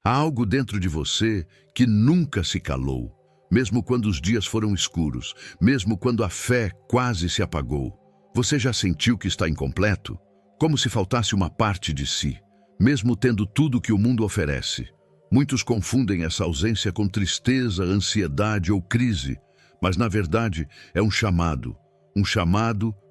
Há algo dentro de você que nunca se calou, mesmo quando os dias foram escuros, mesmo quando a fé quase se apagou. Você já sentiu que está incompleto? Como se faltasse uma parte de si, mesmo tendo tudo que o mundo oferece. Muitos confundem essa ausência com tristeza, ansiedade ou crise, mas na verdade é um chamado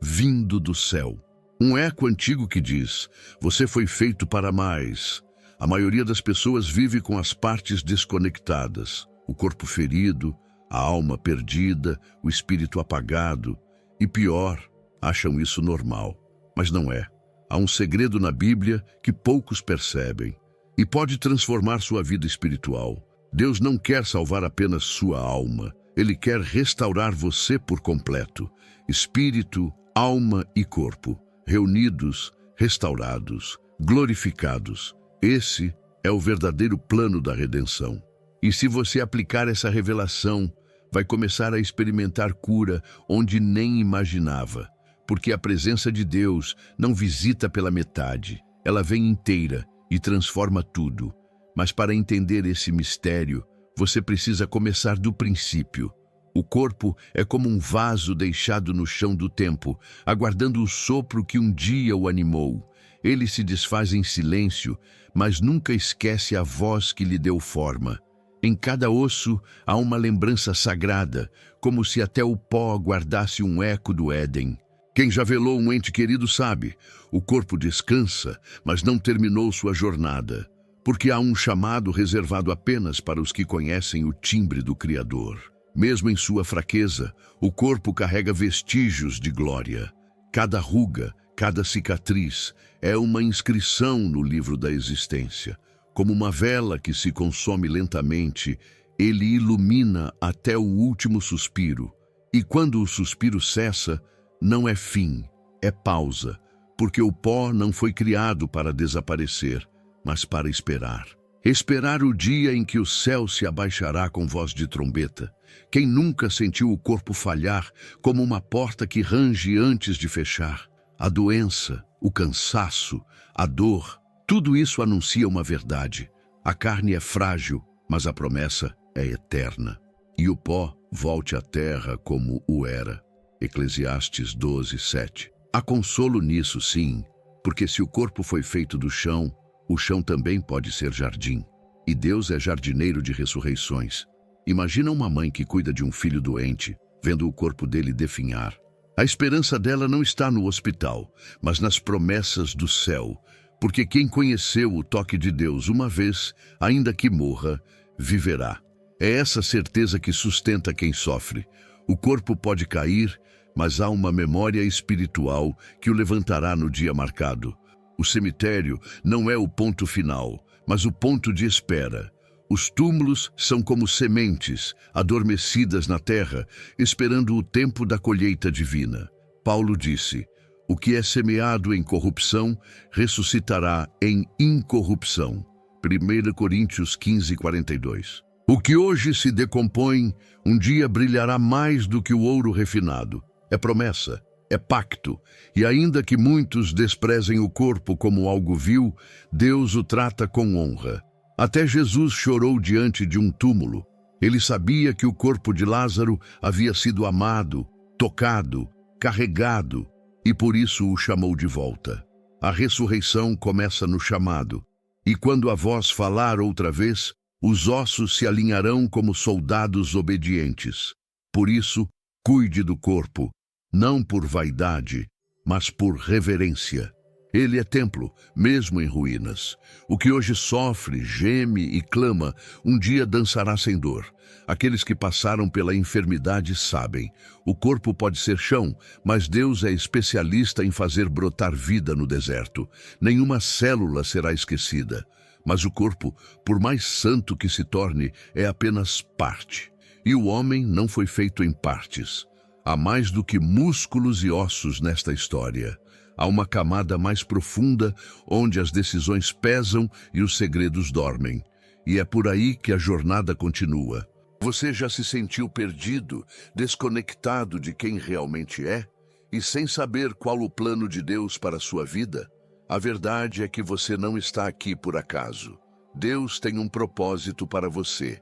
vindo do céu. Um eco antigo que diz: você foi feito para mais. A maioria das pessoas vive com as partes desconectadas, o corpo ferido, a alma perdida, o espírito apagado. E pior, acham isso normal. Mas não é. Há um segredo na Bíblia que poucos percebem e pode transformar sua vida espiritual. Deus não quer salvar apenas sua alma. Ele quer restaurar você por completo. Espírito, alma e corpo, reunidos, restaurados, glorificados. Esse é o verdadeiro plano da redenção. E se você aplicar essa revelação, vai começar a experimentar cura onde nem imaginava. Porque a presença de Deus não visita pela metade. Ela vem inteira e transforma tudo. Mas para entender esse mistério, você precisa começar do princípio. O corpo é como um vaso deixado no chão do tempo, aguardando o sopro que um dia o animou. Ele se desfaz em silêncio, mas nunca esquece a voz que lhe deu forma. Em cada osso há uma lembrança sagrada, como se até o pó guardasse um eco do Éden. Quem já velou um ente querido sabe, o corpo descansa, mas não terminou sua jornada, porque há um chamado reservado apenas para os que conhecem o timbre do Criador. Mesmo em sua fraqueza, o corpo carrega vestígios de glória. Cada ruga, cada cicatriz é uma inscrição no livro da existência. Como uma vela que se consome lentamente, ele ilumina até o último suspiro. E quando o suspiro cessa, não é fim, é pausa, porque o pó não foi criado para desaparecer, mas para esperar. Esperar o dia em que o céu se abaixará com voz de trombeta. Quem nunca sentiu o corpo falhar como uma porta que range antes de fechar? A doença, o cansaço, a dor, tudo isso anuncia uma verdade. A carne é frágil, mas a promessa é eterna. E o pó volte à terra como o era. Eclesiastes 12:7. Há consolo nisso, sim, porque se o corpo foi feito do chão, o chão também pode ser jardim. E Deus é jardineiro de ressurreições. Imagina uma mãe que cuida de um filho doente, vendo o corpo dele definhar. A esperança dela não está no hospital, mas nas promessas do céu, porque quem conheceu o toque de Deus uma vez, ainda que morra, viverá. É essa certeza que sustenta quem sofre. O corpo pode cair, mas há uma memória espiritual que o levantará no dia marcado. O cemitério não é o ponto final, mas o ponto de espera. Os túmulos são como sementes, adormecidas na terra, esperando o tempo da colheita divina. Paulo disse: o que é semeado em corrupção, ressuscitará em incorrupção. 1 Coríntios 15:42. O que hoje se decompõe, um dia brilhará mais do que o ouro refinado. É promessa, é pacto, e ainda que muitos desprezem o corpo como algo vil, Deus o trata com honra. Até Jesus chorou diante de um túmulo. Ele sabia que o corpo de Lázaro havia sido amado, tocado, carregado, e por isso o chamou de volta. A ressurreição começa no chamado, e quando a voz falar outra vez, os ossos se alinharão como soldados obedientes. Por isso, cuide do corpo, não por vaidade, mas por reverência. Ele é templo, mesmo em ruínas. O que hoje sofre, geme e clama, um dia dançará sem dor. Aqueles que passaram pela enfermidade sabem. O corpo pode ser chão, mas Deus é especialista em fazer brotar vida no deserto. Nenhuma célula será esquecida. Mas o corpo, por mais santo que se torne, é apenas parte. E o homem não foi feito em partes. Há mais do que músculos e ossos nesta história. Há uma camada mais profunda, onde as decisões pesam e os segredos dormem. E é por aí que a jornada continua. Você já se sentiu perdido, desconectado de quem realmente é? E sem saber qual o plano de Deus para a sua vida? A verdade é que você não está aqui por acaso. Deus tem um propósito para você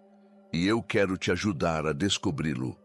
e eu quero te ajudar a descobri-lo.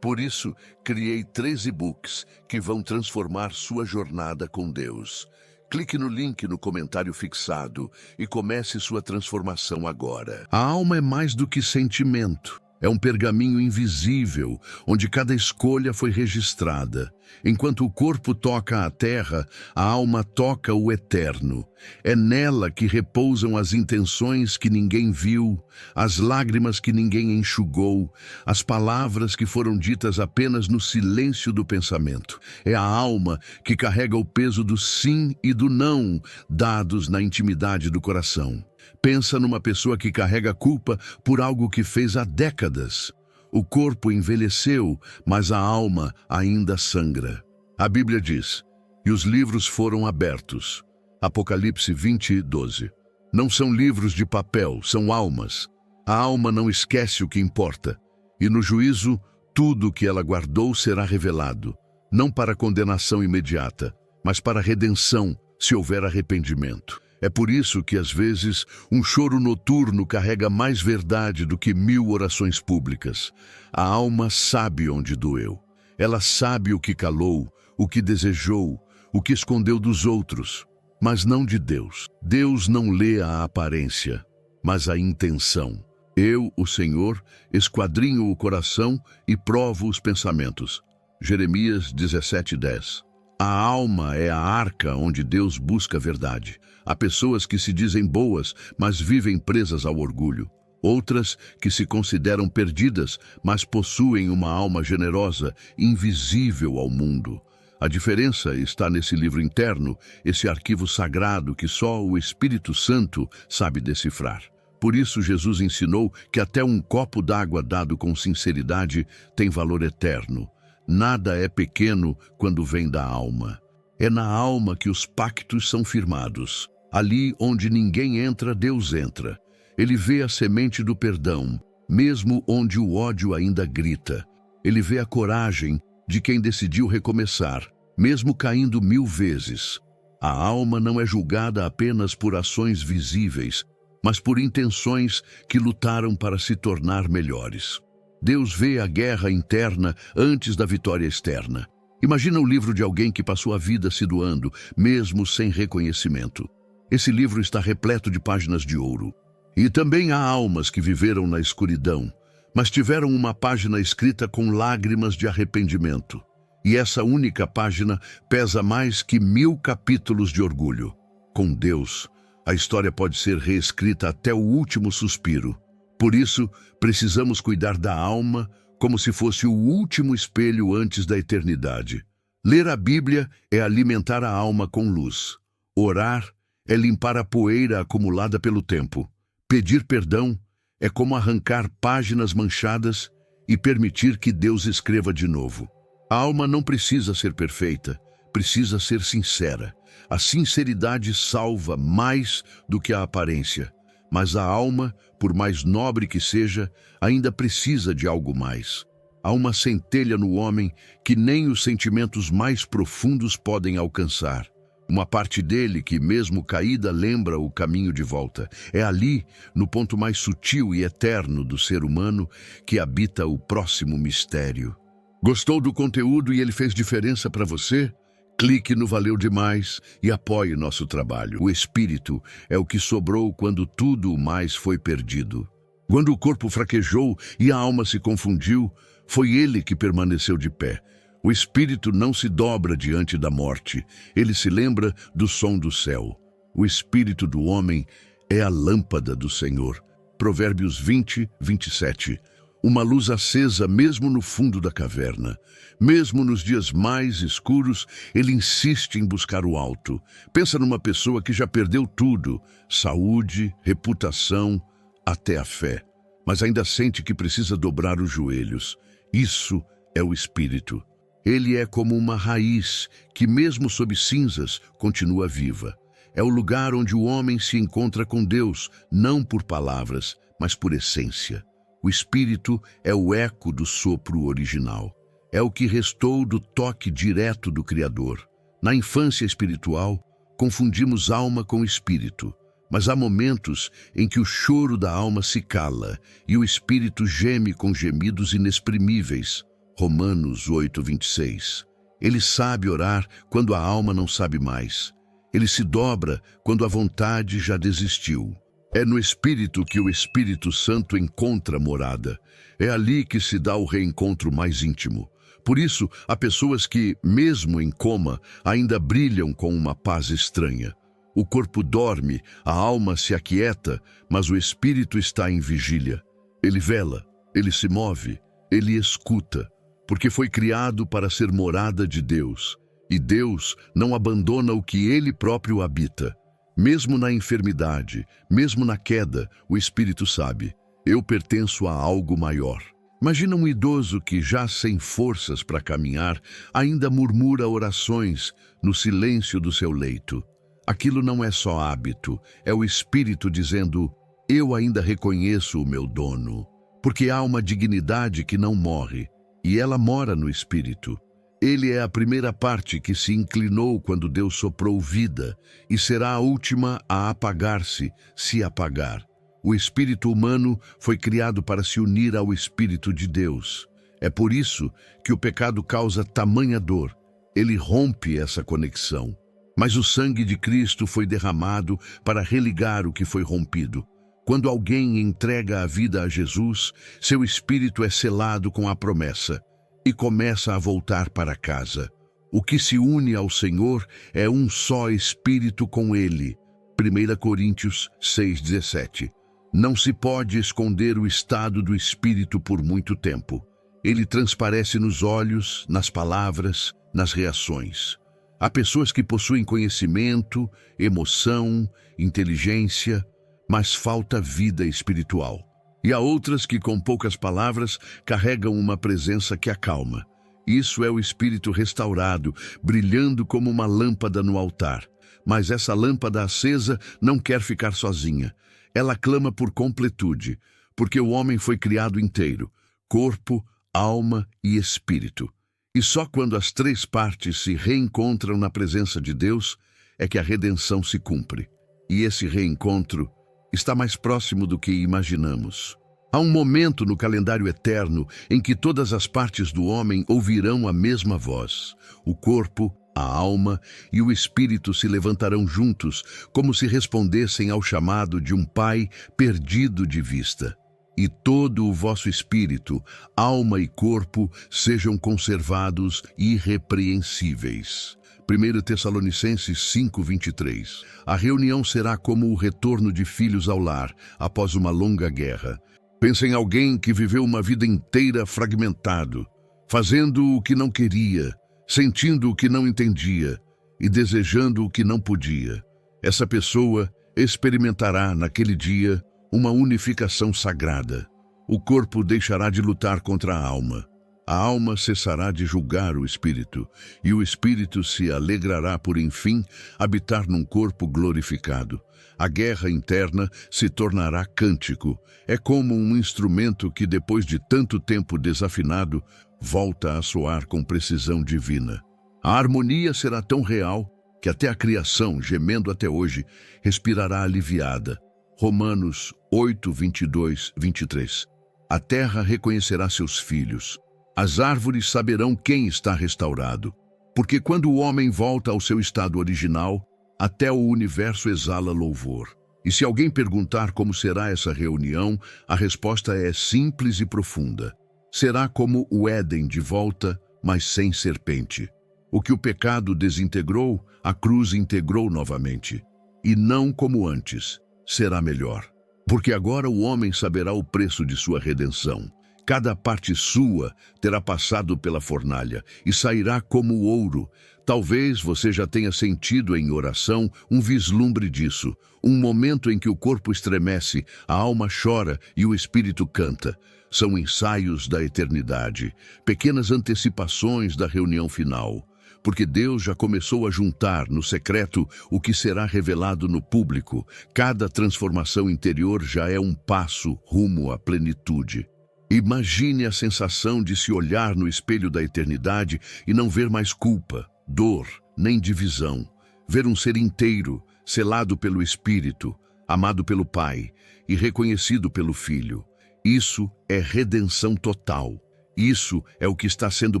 Por isso, criei 3 e-books que vão transformar sua jornada com Deus. Clique no link no comentário fixado e comece sua transformação agora. A alma é mais do que sentimento. É um pergaminho invisível, onde cada escolha foi registrada. Enquanto o corpo toca a terra, a alma toca o eterno. É nela que repousam as intenções que ninguém viu, as lágrimas que ninguém enxugou, as palavras que foram ditas apenas no silêncio do pensamento. É a alma que carrega o peso do sim e do não, dados na intimidade do coração. Pensa numa pessoa que carrega culpa por algo que fez há décadas. O corpo envelheceu, mas a alma ainda sangra. A Bíblia diz: "E os livros foram abertos." Apocalipse 20:12. Não são livros de papel, são almas. A alma não esquece o que importa. E no juízo, tudo o que ela guardou será revelado, não para condenação imediata, mas para redenção, se houver arrependimento. É por isso que, às vezes, um choro noturno carrega mais verdade do que 1000 orações públicas. A alma sabe onde doeu. Ela sabe o que calou, o que desejou, o que escondeu dos outros, mas não de Deus. Deus não lê a aparência, mas a intenção. Eu, o Senhor, esquadrinho o coração e provo os pensamentos. Jeremias 17:10. A alma é a arca onde Deus busca a verdade. Há pessoas que se dizem boas, mas vivem presas ao orgulho. Outras que se consideram perdidas, mas possuem uma alma generosa, invisível ao mundo. A diferença está nesse livro interno, esse arquivo sagrado que só o Espírito Santo sabe decifrar. Por isso Jesus ensinou que até um copo d'água dado com sinceridade tem valor eterno. Nada é pequeno quando vem da alma. É na alma que os pactos são firmados. Ali onde ninguém entra, Deus entra. Ele vê a semente do perdão, mesmo onde o ódio ainda grita. Ele vê a coragem de quem decidiu recomeçar, mesmo caindo 1000 vezes. A alma não é julgada apenas por ações visíveis, mas por intenções que lutaram para se tornar melhores. Deus vê a guerra interna antes da vitória externa. Imagina o livro de alguém que passou a vida se doando, mesmo sem reconhecimento. Esse livro está repleto de páginas de ouro. E também há almas que viveram na escuridão, mas tiveram uma página escrita com lágrimas de arrependimento. E essa única página pesa mais que 1000 capítulos de orgulho. Com Deus, a história pode ser reescrita até o último suspiro. Por isso, precisamos cuidar da alma como se fosse o último espelho antes da eternidade. Ler a Bíblia é alimentar a alma com luz. Orar é limpar a poeira acumulada pelo tempo. Pedir perdão é como arrancar páginas manchadas e permitir que Deus escreva de novo. A alma não precisa ser perfeita, precisa ser sincera. A sinceridade salva mais do que a aparência. Mas a alma, por mais nobre que seja, ainda precisa de algo mais. Há uma centelha no homem que nem os sentimentos mais profundos podem alcançar. Uma parte dele que, mesmo caída, lembra o caminho de volta. É ali, no ponto mais sutil e eterno do ser humano, que habita o próximo mistério. Gostou do conteúdo e ele fez diferença para você? Clique no Valeu Demais e apoie nosso trabalho. O espírito é o que sobrou quando tudo mais foi perdido. Quando o corpo fraquejou e a alma se confundiu, foi ele que permaneceu de pé. O espírito não se dobra diante da morte, ele se lembra do som do céu. O espírito do homem é a lâmpada do Senhor. Provérbios 20:27. Uma luz acesa mesmo no fundo da caverna. Mesmo nos dias mais escuros, ele insiste em buscar o alto. Pensa numa pessoa que já perdeu tudo, saúde, reputação, até a fé, mas ainda sente que precisa dobrar os joelhos. Isso é o espírito. Ele é como uma raiz que, mesmo sob cinzas, continua viva. É o lugar onde o homem se encontra com Deus, não por palavras, mas por essência. O espírito é o eco do sopro original. É o que restou do toque direto do Criador. Na infância espiritual, confundimos alma com espírito, Mas há momentos em que o choro da alma se cala e o espírito geme com gemidos inexprimíveis. Romanos 8:26. Ele sabe orar quando a alma não sabe mais. Ele se dobra quando a vontade já desistiu. É no Espírito que o Espírito Santo encontra morada. É ali que se dá o reencontro mais íntimo. Por isso, há pessoas que, mesmo em coma, ainda brilham com uma paz estranha. O corpo dorme, a alma se aquieta, mas o Espírito está em vigília. Ele vela, ele se move, ele escuta, porque foi criado para ser morada de Deus. E Deus não abandona o que Ele próprio habita. Mesmo na enfermidade, mesmo na queda, o Espírito sabe: eu pertenço a algo maior. Imagina um idoso que, já sem forças para caminhar, ainda murmura orações no silêncio do seu leito. Aquilo não é só hábito, é o Espírito dizendo: eu ainda reconheço o meu dono. Porque há uma dignidade que não morre, e ela mora no Espírito. Ele é a primeira parte que se inclinou quando Deus soprou vida, e será a última a apagar-se, se apagar. O espírito humano foi criado para se unir ao Espírito de Deus. É por isso que o pecado causa tamanha dor. Ele rompe essa conexão. Mas o sangue de Cristo foi derramado para religar o que foi rompido. Quando alguém entrega a vida a Jesus, seu espírito é selado com a promessa e começa a voltar para casa. O que se une ao Senhor é um só espírito com Ele. 1 Coríntios 6:17. Não se pode esconder o estado do espírito por muito tempo. Ele transparece nos olhos, nas palavras, nas reações. Há pessoas que possuem conhecimento, emoção, inteligência, mas falta vida espiritual. E há outras que, com poucas palavras, carregam uma presença que acalma. Isso é o espírito restaurado, brilhando como uma lâmpada no altar. Mas essa lâmpada acesa não quer ficar sozinha. Ela clama por completude, porque o homem foi criado inteiro: corpo, alma e espírito. E só quando as três partes se reencontram na presença de Deus é que a redenção se cumpre. E esse reencontro está mais próximo do que imaginamos. Há um momento no calendário eterno em que todas as partes do homem ouvirão a mesma voz. O corpo, a alma e o espírito se levantarão juntos, como se respondessem ao chamado de um pai perdido de vista. E todo o vosso espírito, alma e corpo sejam conservados irrepreensíveis. 1 Tessalonicenses 5:23. A reunião será como o retorno de filhos ao lar, após uma longa guerra. Pensa em alguém que viveu uma vida inteira fragmentado, fazendo o que não queria, sentindo o que não entendia e desejando o que não podia. Essa pessoa experimentará, naquele dia, uma unificação sagrada. O corpo deixará de lutar contra a alma cessará de julgar o espírito, e o espírito se alegrará por, enfim, habitar num corpo glorificado. A guerra interna se tornará cântico. É como um instrumento que, depois de tanto tempo desafinado, volta a soar com precisão divina. A harmonia será tão real que até a criação, gemendo até hoje, respirará aliviada. Romanos 8:22-23. A terra reconhecerá seus filhos. As árvores saberão quem está restaurado. Porque quando o homem volta ao seu estado original, até o universo exala louvor. E se alguém perguntar como será essa reunião, a resposta é simples e profunda. Será como o Éden de volta, mas sem serpente. O que o pecado desintegrou, a cruz integrou novamente. E não como antes. Será melhor. Porque agora o homem saberá o preço de sua redenção. Cada parte sua terá passado pela fornalha e sairá como ouro. Talvez você já tenha sentido em oração um vislumbre disso. Um momento em que o corpo estremece, a alma chora e o espírito canta. São ensaios da eternidade, pequenas antecipações da reunião final. Porque Deus já começou a juntar no secreto o que será revelado no público. Cada transformação interior já é um passo rumo à plenitude. Imagine a sensação de se olhar no espelho da eternidade e não ver mais culpa, dor, nem divisão. Ver um ser inteiro, selado pelo Espírito. amado pelo Pai e reconhecido pelo Filho. Isso é redenção total. Isso é o que está sendo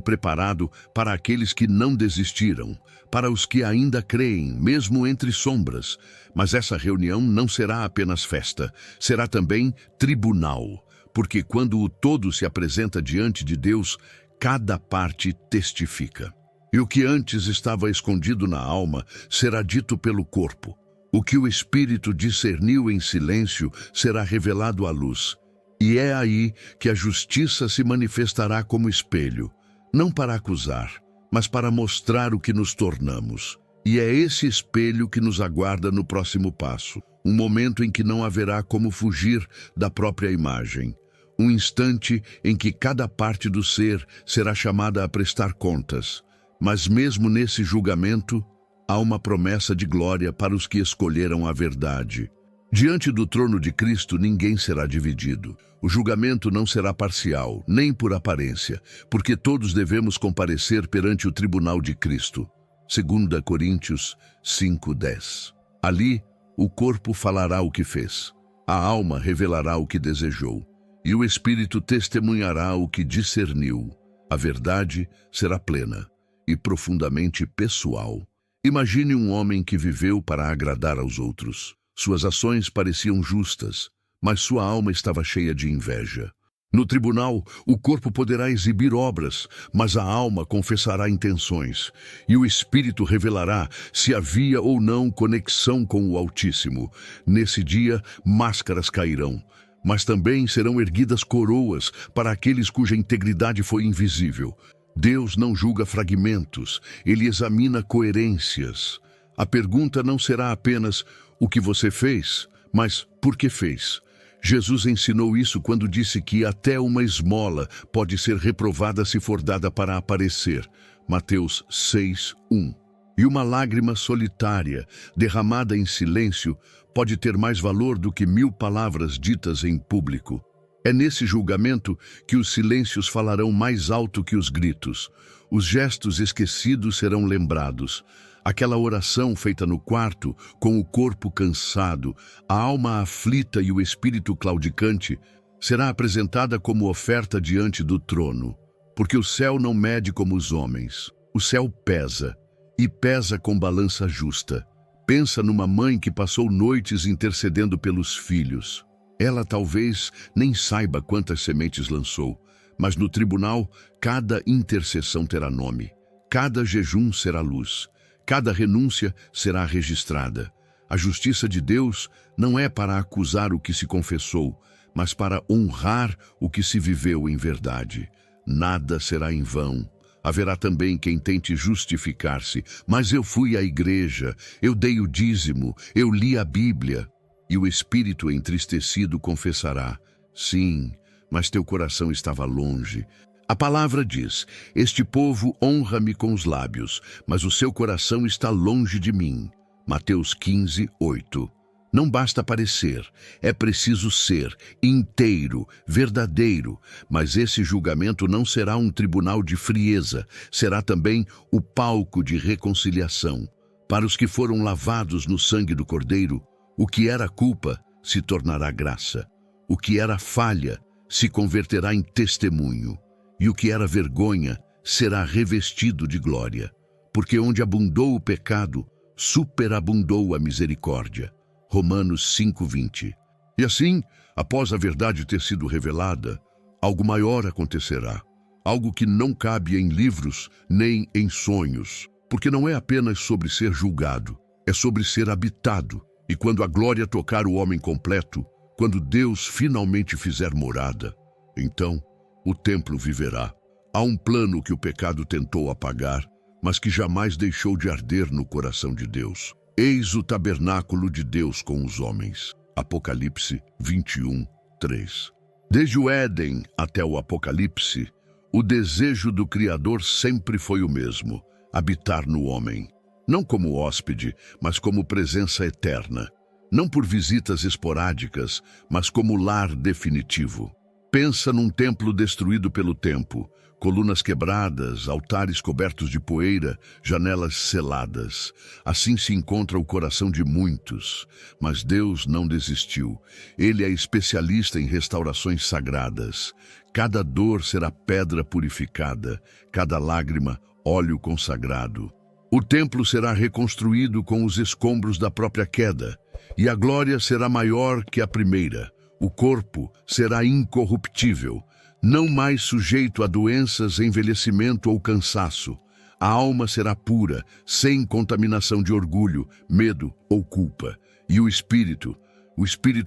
preparado para aqueles que não desistiram, para os que ainda creem, mesmo entre sombras. Mas essa reunião não será apenas festa, será também tribunal, porque quando o todo se apresenta diante de Deus, cada parte testifica. E o que antes estava escondido na alma será dito pelo corpo. O que o Espírito discerniu em silêncio será revelado à luz. E é aí que a justiça se manifestará como espelho, não para acusar, mas para mostrar o que nos tornamos. E é esse espelho que nos aguarda no próximo passo, um momento em que não haverá como fugir da própria imagem. Um instante em que cada parte do ser será chamada a prestar contas. Mas mesmo nesse julgamento, há uma promessa de glória para os que escolheram a verdade. Diante do trono de Cristo, ninguém será dividido. O julgamento não será parcial, nem por aparência, porque todos devemos comparecer perante o tribunal de Cristo. 2 Coríntios 5:10. Ali, o corpo falará o que fez, a alma revelará o que desejou, e o Espírito testemunhará o que discerniu. A verdade será plena e profundamente pessoal. Imagine um homem que viveu para agradar aos outros. Suas ações pareciam justas, mas sua alma estava cheia de inveja. No tribunal, o corpo poderá exibir obras, mas a alma confessará intenções, e o Espírito revelará se havia ou não conexão com o Altíssimo. Nesse dia, máscaras cairão, mas também serão erguidas coroas para aqueles cuja integridade foi invisível. Deus não julga fragmentos, ele examina coerências. A pergunta não será apenas o que você fez, mas por que fez. Jesus ensinou isso quando disse que até uma esmola pode ser reprovada se for dada para aparecer. Mateus 6:1. E uma lágrima solitária, derramada em silêncio, pode ter mais valor do que 1000 palavras ditas em público. É nesse julgamento que os silêncios falarão mais alto que os gritos. Os gestos esquecidos serão lembrados. Aquela oração feita no quarto, com o corpo cansado, a alma aflita e o espírito claudicante, será apresentada como oferta diante do trono. Porque o céu não mede como os homens. O céu pesa, e pesa com balança justa. Pensa numa mãe que passou noites intercedendo pelos filhos. Ela talvez nem saiba quantas sementes lançou, mas no tribunal cada intercessão terá nome, cada jejum será luz, cada renúncia será registrada. A justiça de Deus não é para acusar o que se confessou, mas para honrar o que se viveu em verdade. Nada será em vão. Haverá também quem tente justificar-se, mas eu fui à igreja, eu dei o dízimo, eu li a Bíblia. E o espírito entristecido confessará: sim, mas teu coração estava longe. A palavra diz: este povo honra-me com os lábios, mas o seu coração está longe de mim. Mateus 15:8. Não basta parecer, é preciso ser inteiro, verdadeiro. Mas esse julgamento não será um tribunal de frieza, será também o palco de reconciliação. Para os que foram lavados no sangue do Cordeiro, o que era culpa se tornará graça. O que era falha se converterá em testemunho. E o que era vergonha será revestido de glória. Porque onde abundou o pecado, superabundou a misericórdia. Romanos 5:20. E assim, após a verdade ter sido revelada, algo maior acontecerá. Algo que não cabe em livros nem em sonhos. Porque não é apenas sobre ser julgado, é sobre ser habitado. E quando a glória tocar o homem completo, quando Deus finalmente fizer morada, então o templo viverá. Há um plano que o pecado tentou apagar, mas que jamais deixou de arder no coração de Deus. Eis o tabernáculo de Deus com os homens. Apocalipse 21:3. Desde o Éden até o Apocalipse, o desejo do Criador sempre foi o mesmo: habitar no homem. Não como hóspede, mas como presença eterna. Não por visitas esporádicas, mas como lar definitivo. Pensa num templo destruído pelo tempo, colunas quebradas, altares cobertos de poeira, janelas seladas. Assim se encontra o coração de muitos. Mas Deus não desistiu. Ele é especialista em restaurações sagradas. Cada dor será pedra purificada, cada lágrima, óleo consagrado. O templo será reconstruído com os escombros da própria queda, e a glória será maior que a primeira. O corpo será incorruptível, não mais sujeito a doenças, envelhecimento ou cansaço. A alma será pura, sem contaminação de orgulho, medo ou culpa. E o espírito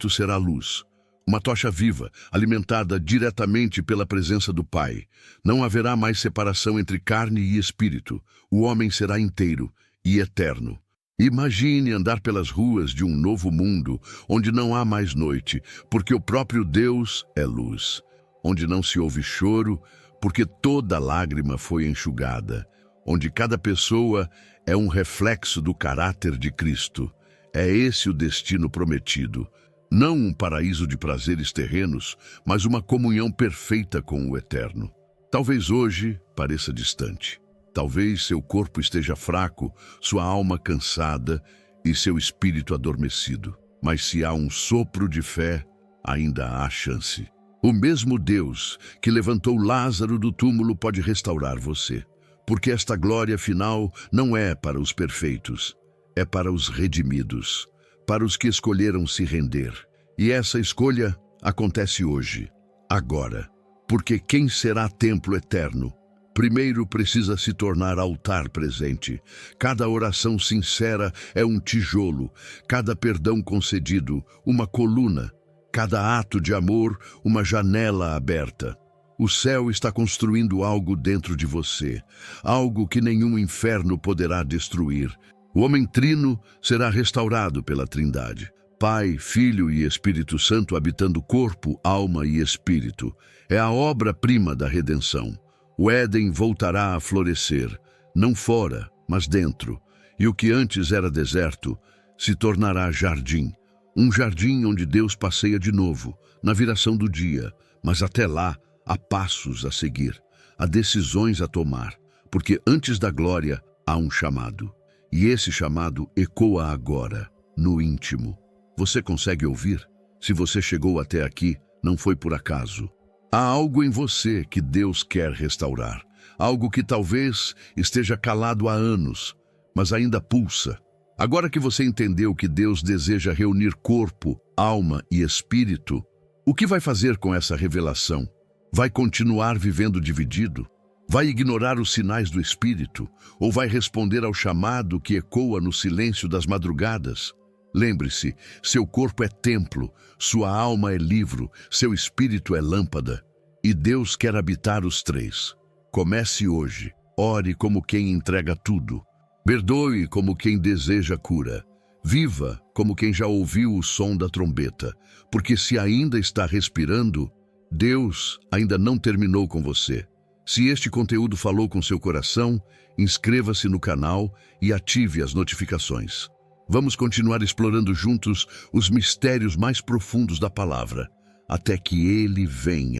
será luz. Uma tocha viva, alimentada diretamente pela presença do Pai. Não haverá mais separação entre carne e espírito. O homem será inteiro e eterno. Imagine andar pelas ruas de um novo mundo, onde não há mais noite, porque o próprio Deus é luz. Onde não se ouve choro, porque toda lágrima foi enxugada. Onde cada pessoa é um reflexo do caráter de Cristo. É esse o destino prometido. Não um paraíso de prazeres terrenos, mas uma comunhão perfeita com o Eterno. Talvez hoje pareça distante. Talvez seu corpo esteja fraco, sua alma cansada e seu espírito adormecido. Mas se há um sopro de fé, ainda há chance. O mesmo Deus que levantou Lázaro do túmulo pode restaurar você. Porque esta glória final não é para os perfeitos, é para os redimidos, para os que escolheram se render. E essa escolha acontece hoje, agora. Porque quem será templo eterno? Primeiro precisa se tornar altar presente. Cada oração sincera é um tijolo, cada perdão concedido, uma coluna, cada ato de amor, uma janela aberta. O céu está construindo algo dentro de você, algo que nenhum inferno poderá destruir. O homem trino será restaurado pela Trindade. Pai, Filho e Espírito Santo habitando corpo, alma e espírito. É a obra-prima da redenção. O Éden voltará a florescer, não fora, mas dentro. E o que antes era deserto se tornará jardim. Um jardim onde Deus passeia de novo, na viração do dia. Mas até lá, há passos a seguir, há decisões a tomar. Porque antes da glória, há um chamado. E esse chamado ecoa agora, no íntimo. Você consegue ouvir? Se você chegou até aqui, não foi por acaso. Há algo em você que Deus quer restaurar. Algo que talvez esteja calado há anos, mas ainda pulsa. Agora que você entendeu que Deus deseja reunir corpo, alma e espírito, o que vai fazer com essa revelação? Vai continuar vivendo dividido? Vai ignorar os sinais do Espírito? Ou vai responder ao chamado que ecoa no silêncio das madrugadas? Lembre-se, seu corpo é templo, sua alma é livro, seu espírito é lâmpada. E Deus quer habitar os três. Comece hoje. Ore como quem entrega tudo. Perdoe como quem deseja cura. Viva como quem já ouviu o som da trombeta. Porque se ainda está respirando, Deus ainda não terminou com você. Se este conteúdo falou com seu coração, inscreva-se no canal e ative as notificações. Vamos continuar explorando juntos os mistérios mais profundos da palavra, até que Ele venha.